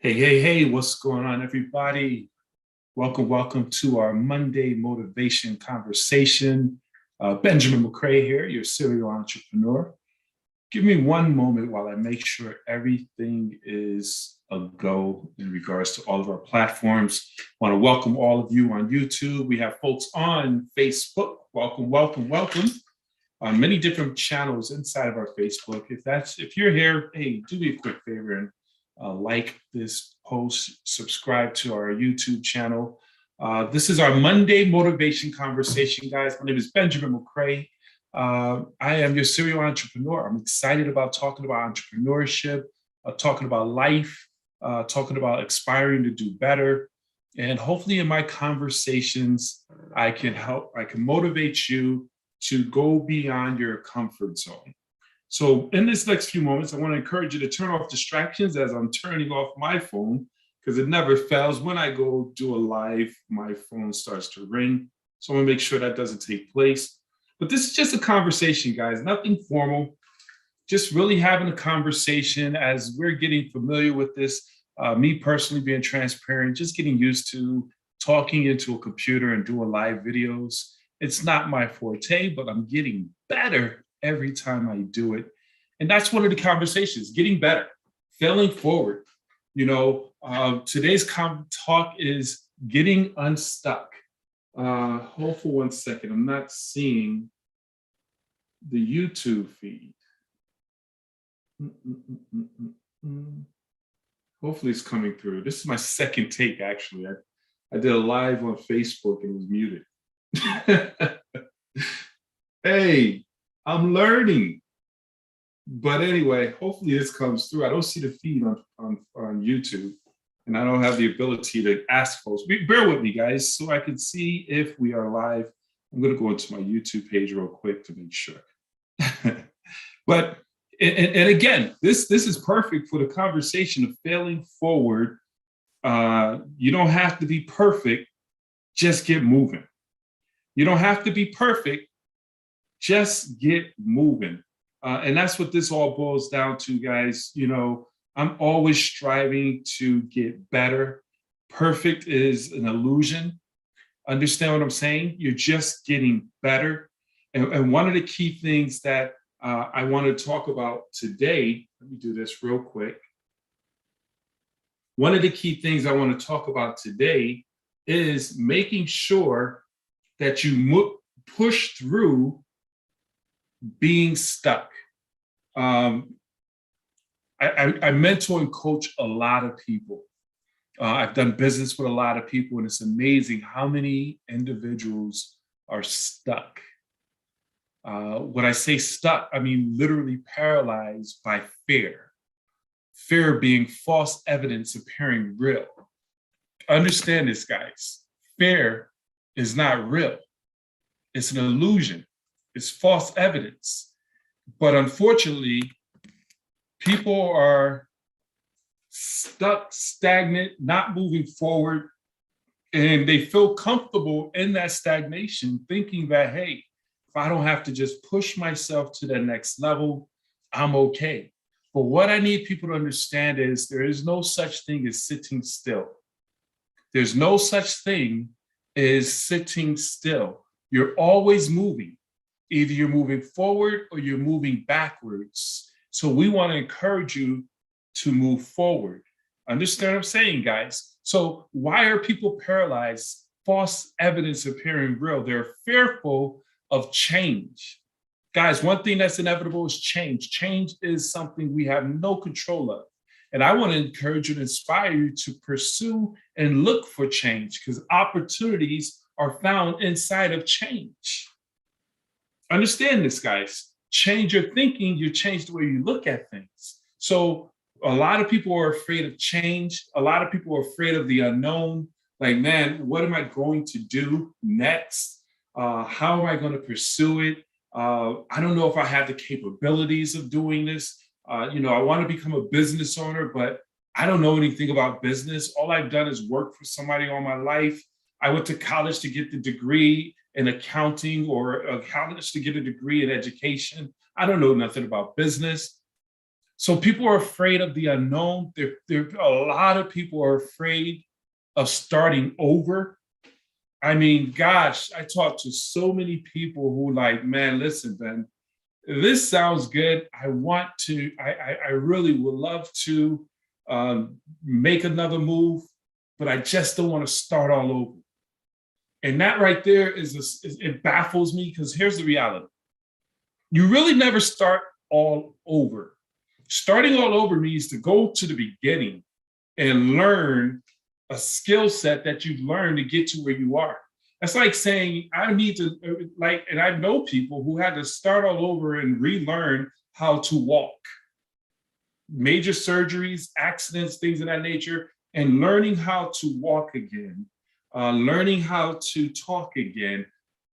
Hey, what's going on, everybody? Welcome to our Monday motivation conversation. Benjamin McCrae here, your serial entrepreneur. Give me one moment while I make sure everything is a go in regards to all of our platforms. I want to welcome all of you on YouTube. We have folks on Facebook. Welcome. On many different channels inside of our Facebook. If you're here, hey, do me a quick favor and like this post, subscribe to our YouTube channel. This is our Monday motivation conversation, guys. My name is Benjamin McCrae. I am your serial entrepreneur. I'm excited about talking about entrepreneurship, talking about life, talking about aspiring to do better. And hopefully in my conversations, I can motivate you to go beyond your comfort zone. So in this next few moments, I want to encourage you to turn off distractions as I'm turning off my phone, because it never fails. When I go do a live, my phone starts to ring. So I want to make sure that doesn't take place. But this is just a conversation, guys, nothing formal, just really having a conversation as we're getting familiar with this. Me personally being transparent, just getting used to talking into a computer and doing live videos. It's not my forte, but I'm getting better every time I do it. And that's one of the conversations, getting better, failing forward. Today's talk is getting unstuck. Hold for 1 second. I'm not seeing the YouTube feed. Hopefully it's coming through. This is my second take, actually. I did a live on Facebook and it was muted. Hey, I'm learning. But anyway, hopefully this comes through. I don't see the feed on YouTube, and I don't have the ability to ask folks. Bear with me, guys, so I can see if we are live. I'm going to go into my YouTube page real quick to make sure. But and again, this is perfect for the conversation of failing forward. You don't have to be perfect. Just get moving. You don't have to be perfect. Just get moving. And that's what this all boils down to, guys. I'm always striving to get better. Perfect is an illusion. Understand what I'm saying? You're just getting better. And one of the key things that I want to talk about today, let me do this real quick. One of the key things I want to talk about today is making sure that you push through being stuck. I mentor and coach a lot of people. I've done business with a lot of people, and it's amazing how many individuals are stuck. When I say stuck, I mean literally paralyzed by fear. Fear being false evidence appearing real. Understand this, guys. Fear is not real. It's an illusion. It's false evidence. But unfortunately, people are stuck, stagnant, not moving forward, and they feel comfortable in that stagnation, thinking that, hey, if I don't have to just push myself to the next level, I'm okay. But what I need people to understand is there is no such thing as sitting still. There's no such thing as sitting still. You're always moving. Either you're moving forward or you're moving backwards. So we want to encourage you to move forward. Understand what I'm saying, guys? So why are people paralyzed? False evidence appearing real. They're fearful of change. Guys, one thing that's inevitable is change. Change is something we have no control of. And I want to encourage you and inspire you to pursue and look for change, because opportunities are found inside of change. Understand this, guys. Change your thinking, you change the way you look at things. So a lot of people are afraid of change. A lot of people are afraid of the unknown. Like, man, what am I going to do next? How am I going to pursue it? I don't know if I have the capabilities of doing this. I want to become a business owner, but I don't know anything about business. All I've done is work for somebody all my life. I went to college to get the degree in accounting, or a college to get a degree in education. I don't know nothing about business. So people are afraid of the unknown. A lot of people are afraid of starting over. I mean, gosh, I talk to so many people who like, man, listen, Ben, this sounds good. I really would love to make another move, but I just don't want to start all over. And that right there it baffles me because here's the reality. You really never start all over. Starting all over means to go to the beginning and learn a skill set that you've learned to get to where you are. That's like saying, I need to, like, and I know people who had to start all over and relearn how to walk. Major surgeries, accidents, things of that nature, and learning how to walk again, learning how to talk again.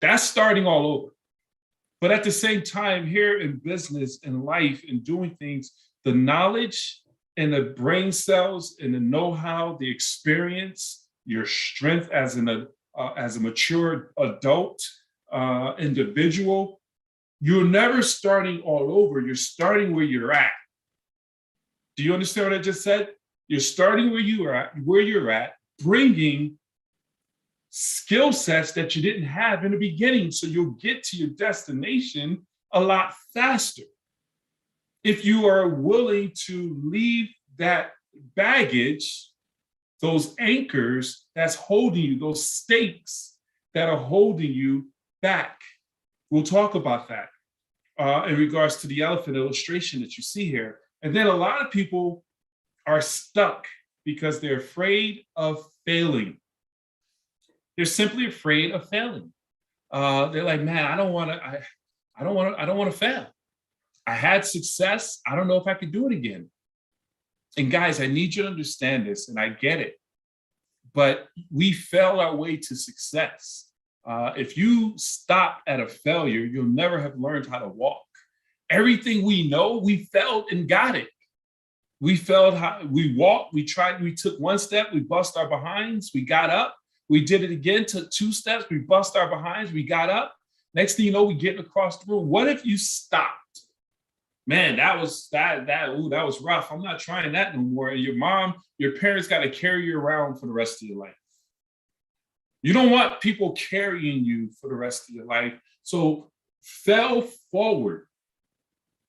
That's starting all over. But at the same time, here in business and life and doing things, the knowledge and the brain cells and the know-how, the experience, your strength as a mature adult individual, you're never starting all over. You're starting where you're at. Do you understand what I just said? You're starting where you're at, bringing skill sets that you didn't have in the beginning, so you'll get to your destination a lot faster. If you are willing to leave that baggage, those anchors that's holding you, those stakes that are holding you back. We'll talk about that in regards to the elephant illustration that you see here. And then a lot of people are stuck because they're afraid of failing. They're simply afraid of failing. They're like, man, I don't want to fail. I had success. I don't know if I could do it again. And guys, I need you to understand this, and I get it. But we fail our way to success. If you stop at a failure, you'll never have learned how to walk. Everything we know, we failed and got it. We failed how we walked, we tried, we took one step, we bust our behinds, we got up. We did it again, took two steps, we bust our behinds, we got up. Next thing you know, we get across the room. What if you stopped? Man, that was rough. I'm not trying that no more. And your parents got to carry you around for the rest of your life. You don't want people carrying you for the rest of your life. So fail forward.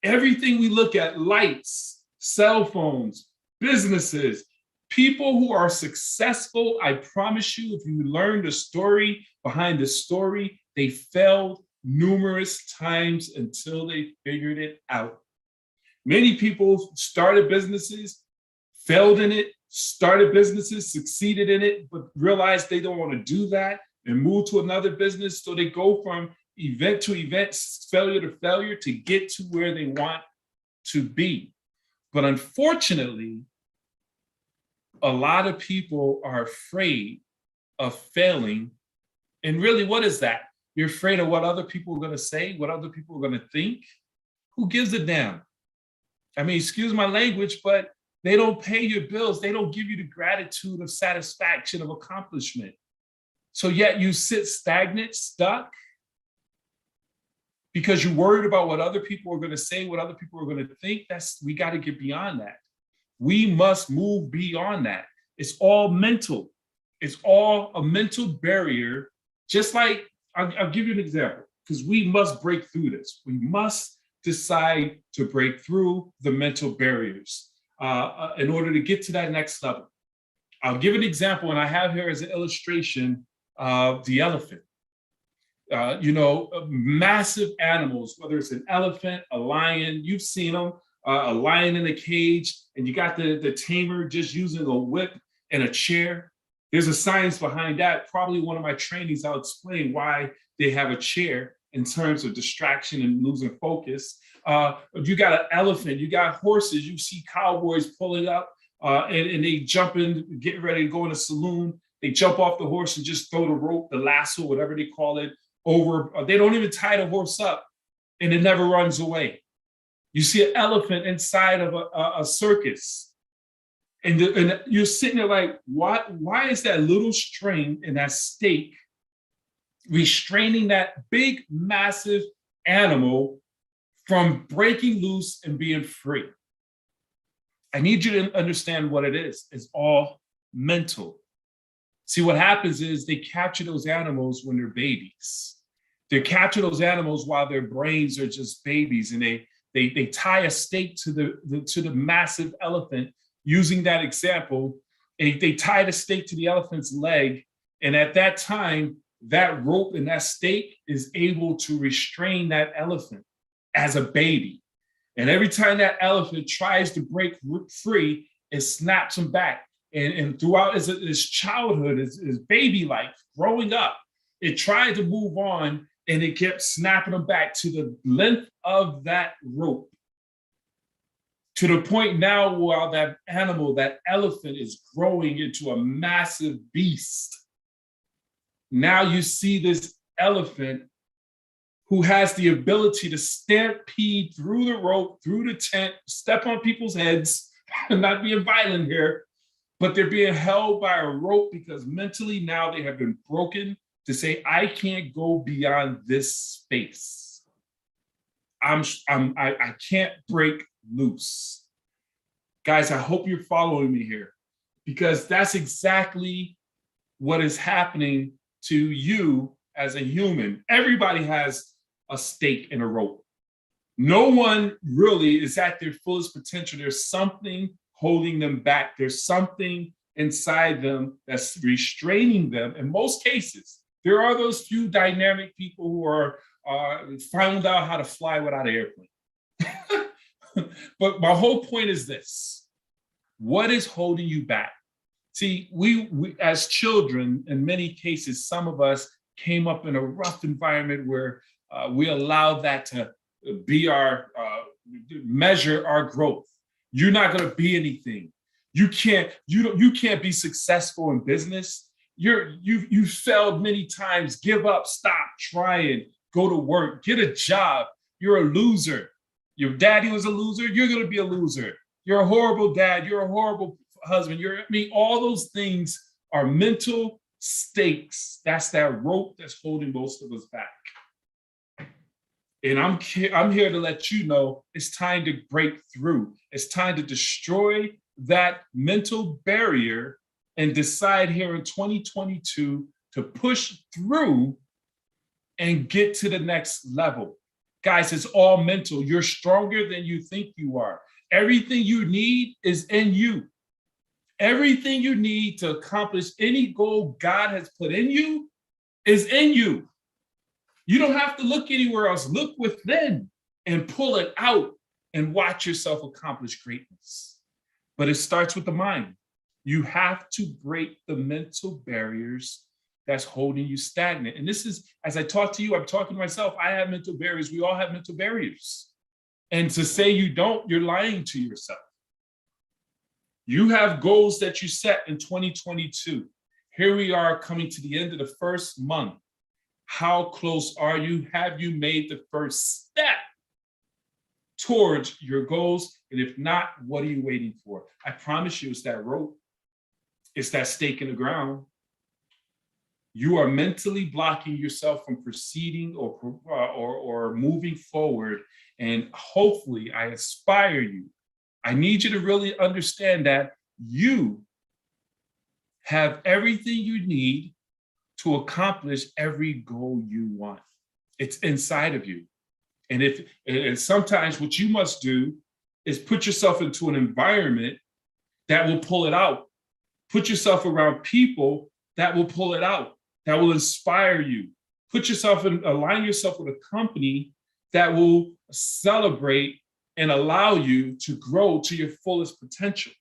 Everything we look at, lights, cell phones, businesses, people who are successful, I promise you, if you learn the story behind the story, they failed numerous times until they figured it out. Many people started businesses, failed in it, started businesses, succeeded in it, but realized they don't want to do that and move to another business. So they go from event to event, failure to failure to get to where they want to be. But unfortunately, a lot of people are afraid of failing. And really, what is that? You're afraid of what other people are going to say, what other people are going to think. Who gives a damn? I mean, excuse my language, but they don't pay your bills. They don't give you the gratitude of satisfaction, of accomplishment. So yet you sit stagnant, stuck, because you're worried about what other people are going to say, what other people are going to think. We got to get beyond that. We must move beyond that. It's all mental. It's all a mental barrier. Just like, I'll give you an example, because we must break through this. We must decide to break through the mental barriers in order to get to that next level. I'll give an example, and I have here as an illustration the elephant. Massive animals, whether it's an elephant, a lion, you've seen them, a lion in a cage, and you got the tamer just using a whip and a chair. There's a science behind that. Probably one of my trainings, I'll explain why they have a chair in terms of distraction and losing focus. You got an elephant, you got horses, you see cowboys pulling up and they jump in, getting ready to go in a saloon. They jump off the horse and just throw the rope, the lasso, whatever they call it, over. They don't even tie the horse up, and it never runs away. You see an elephant inside of a circus, and you're sitting there like, why is that little string and that stake restraining that big, massive animal from breaking loose and being free? I need you to understand what it is. It's all mental. See, what happens is they capture those animals when they're babies. They capture those animals while their brains are just babies, and they tie a stake to the massive elephant. Using that example, they tie the stake to the elephant's leg, and at that time, that rope and that stake is able to restrain that elephant as a baby. And every time that elephant tries to break free, it snaps him back. And throughout his childhood, his baby life, growing up, it tried to move on, and it kept snapping him back to the length of that rope. To the point now while that animal, that elephant, is growing into a massive beast. Now you see this elephant who has the ability to stampede through the rope, through the tent, step on people's heads. I'm not being violent here, but they're being held by a rope because mentally now they have been broken to say, I can't go beyond this space. I can't break loose. Guys, I hope you're following me here, because that's exactly what is happening to you as a human. Everybody has a stake in a rope. No one really is at their fullest potential. There's something holding them back. There's something inside them that's restraining them. In most cases, there are those few dynamic people who are found out how to fly without an airplane. But my whole point is this: what is holding you back? See, we as children, in many cases, some of us came up in a rough environment where we allowed that to be our measure our growth. You're not going to be anything. You can't be successful in business. You failed many times. Give up, stop trying, go to work, get a job. You're a loser. Your daddy was a loser. You're going to be a loser. You're a horrible dad. You're a horrible husband. All those things are mental stakes. That's that rope that's holding most of us back. And I'm here to let you know it's time to break through. It's time to destroy that mental barrier and decide here in 2022 to push through and get to the next level. Guys, it's all mental. You're stronger than you think you are. Everything you need is in you. Everything you need to accomplish any goal God has put in you is in you. You don't have to look anywhere else. Look within and pull it out and watch yourself accomplish greatness. But it starts with the mind. You have to break the mental barriers that's holding you stagnant. And this is, as I talk to you, I'm talking to myself. I have mental barriers. We all have mental barriers. And to say you don't, you're lying to yourself. You have goals that you set in 2022. Here we are coming to the end of the first month. How close are you? Have you made the first step towards your goals? And if not, what are you waiting for? I promise you, it's that rope. It's that stake in the ground. You are mentally blocking yourself from proceeding or moving forward. And hopefully, I inspire you. I need you to really understand that you have everything you need to accomplish every goal you want. It's inside of you. And sometimes what you must do is put yourself into an environment that will pull it out. Put yourself around people that will pull it out, that will inspire you. Align yourself with a company that will celebrate and allow you to grow to your fullest potential.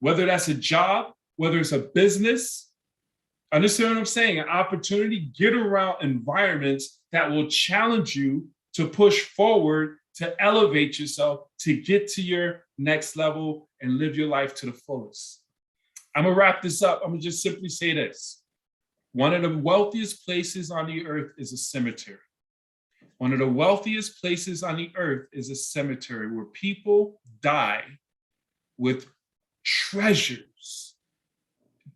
Whether that's a job, whether it's a business, understand what I'm saying? An opportunity, get around environments that will challenge you to push forward, to elevate yourself, to get to your next level and live your life to the fullest. I'm gonna wrap this up. I'm gonna just simply say this. One of the wealthiest places on the earth is a cemetery. One of the wealthiest places on the earth is a cemetery where people die with treasures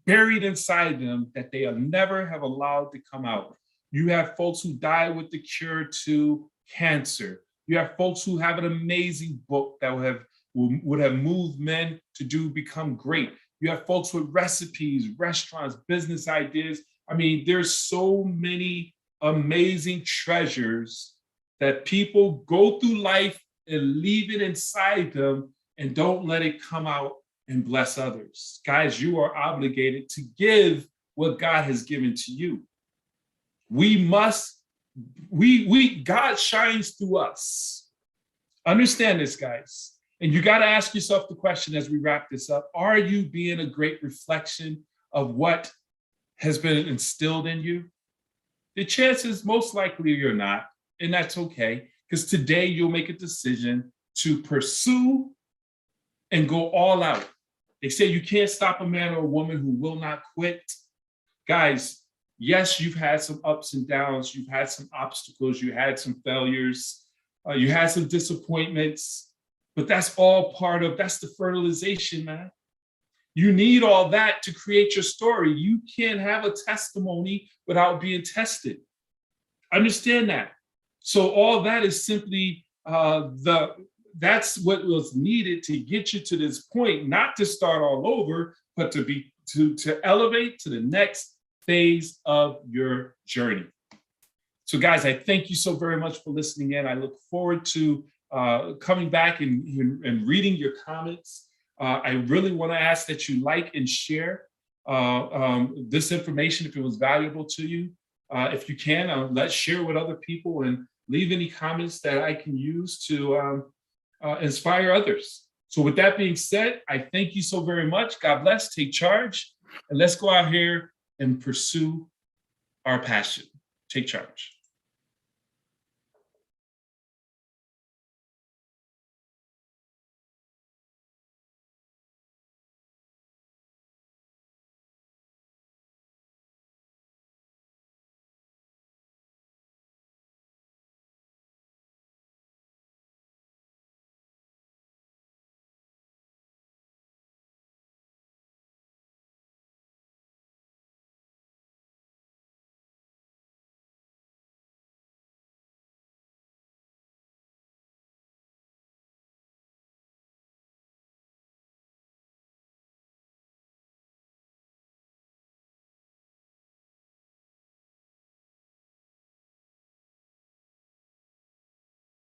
buried inside them that they will never have allowed to come out. You have folks who die with the cure to cancer. You have folks who have an amazing book that will have would have moved men to become great. You have folks with recipes, restaurants, business ideas. I mean, there's so many amazing treasures that people go through life and leave it inside them and don't let it come out and bless others. Guys, you are obligated to give what God has given to you. We must, God shines through us. Understand this, guys. And you got to ask yourself the question as we wrap this up: are you being a great reflection of what has been instilled in you? The chances, most likely, you're not, and that's okay, because today you'll make a decision to pursue and go all out. They say you can't stop a man or a woman who will not quit. Guys, yes, you've had some ups and downs, you've had some obstacles, you had some failures, you had some disappointments, but that's all that's the fertilization, man. You need all that to create your story. You can't have a testimony without being tested. Understand that. So all that is simply that's what was needed to get you to this point, not to start all over, but to elevate to the next phase of your journey. So guys, I thank you so very much for listening in. I look forward to coming back and reading your comments. I really want to ask that you like and share this information if it was valuable to you. If you can, let's share with other people and leave any comments that I can use to inspire others. So with that being said, I thank you so very much. God bless, take charge, and let's go out here and pursue our passion. Take charge.